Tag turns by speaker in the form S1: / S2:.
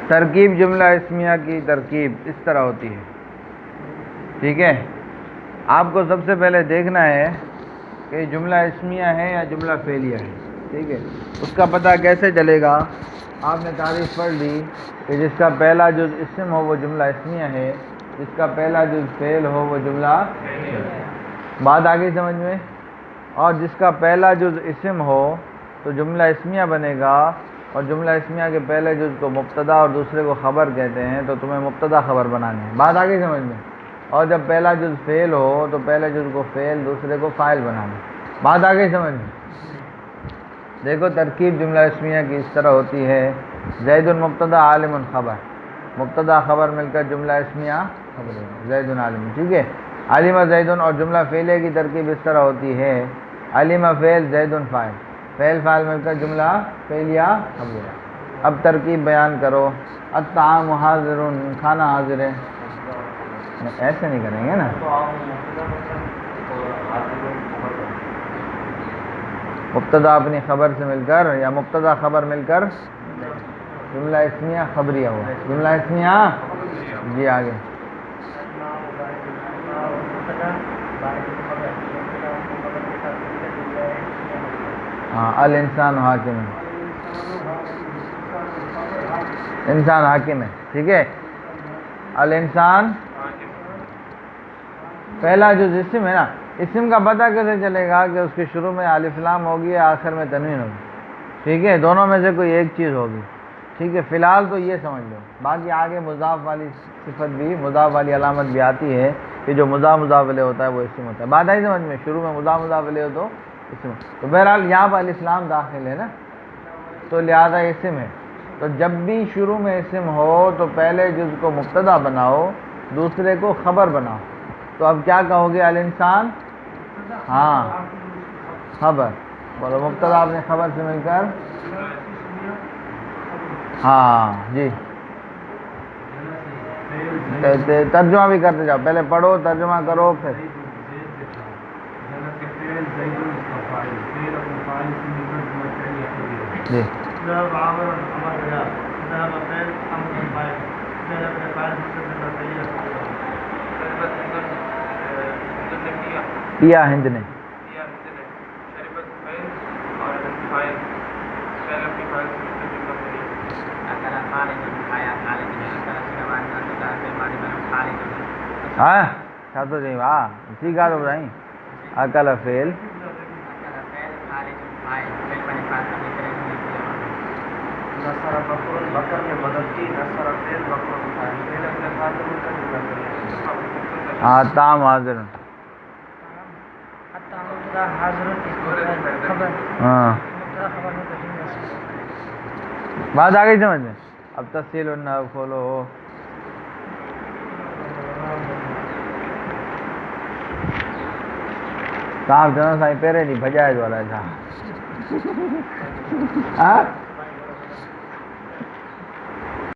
S1: ترکیب جملہ اسمیہ کی ترکیب اس طرح ہوتی ہے. ٹھیک ہے، آپ کو سب سے پہلے دیکھنا ہے کہ جملہ اسمیہ ہے یا جملہ فعلیہ ہے. ٹھیک ہے، اس کا پتہ کیسے چلے گا؟ آپ نے تعریف پڑھ لی کہ جس کا پہلا جز اسم ہو وہ جملہ اسمیہ ہے، جس کا پہلا جز فعل ہو وہ جملہ بات آگئی سمجھ میں. اور جس کا پہلا جز اسم ہو تو جملہ اسمیہ بنے گا، اور جملہ اسمیہ کے پہلے جز کو مبتدا اور دوسرے کو خبر کہتے ہیں، تو تمہیں مبتدا خبر بنانے ہیں. بات آگئی سمجھ میں. اور جب پہلا جز فعل ہو تو پہلے جز کو فعل دوسرے کو فاعل بنانا. بات آگئی سمجھ میں. دیکھو ترکیب جملہ اسمیہ کی اس طرح ہوتی ہے: زید مبتدا عالم خبر، مبتدا خبر مل کر جملہ اسمیہ خبر زید عالم. ٹھیک ہے، علم زید. اور جملہ فعلیہ کی ترکیب اس طرح ہوتی ہے: علم فعل زید فاعل، فعل فاعل مل کر جملہ فعلیہ خبر. اب ترکیب بیان کرو. الطعام حاضر، کھانا حاضر ہے. ایسے نہیں کریں گے نا. مبتدا اپنی خبر سے مل کر یا مبتدا خبر مل کر جملہ اسمیہ خبریہ ہوا. جملہ اسمیہ جی آگے. ہاں، الانسان حاکم ہے، انسان حاکم ہے. ٹھیک ہے، الانسان پہلا جو اسم ہے نا، اسم کا پتہ کیسے چلے گا کہ اس کے شروع میں الف لام ہوگی یا آخر میں تنوین ہوگی. ٹھیک ہے، دونوں میں سے کوئی ایک چیز ہوگی. ٹھیک ہے، فی الحال تو یہ سمجھ لو. باقی آگے مضاف والی صفت بھی، مضاف والی علامت بھی آتی ہے کہ جو مضاف مضاف الیہ ہوتا ہے وہ اسم ہوتا ہے. بات آئی سمجھ میں. شروع میں مضاف مضاف الیہ ہو تو اسم. تو بہرحال یہاں پر الف لام داخل ہے نا، تو لہذا اسم ہے. تو جب بھی شروع میں اسم ہو تو پہلے جز کو مبتدا بناؤ، دوسرے کو خبر بناؤ. تو اب کیا کہو گے؟ الانسان ہاں خبر بولو. مبتدا اپنے خبر سے مل کر ہاں جی. ترجمہ بھی کرتے جاؤ، پہلے پڑھو ترجمہ کرو پھر. جی پیا ہند نے. ہاں تو جی واہ ٹھیک ہے. تو بتائیں اکل فعل ہاں تام حاضر. ہاں بات آ گئی سمجھ میں. اب تفصیل النحو کھولو. صاحب جناب صاحب پہرے نہیں بجائے والا تھا.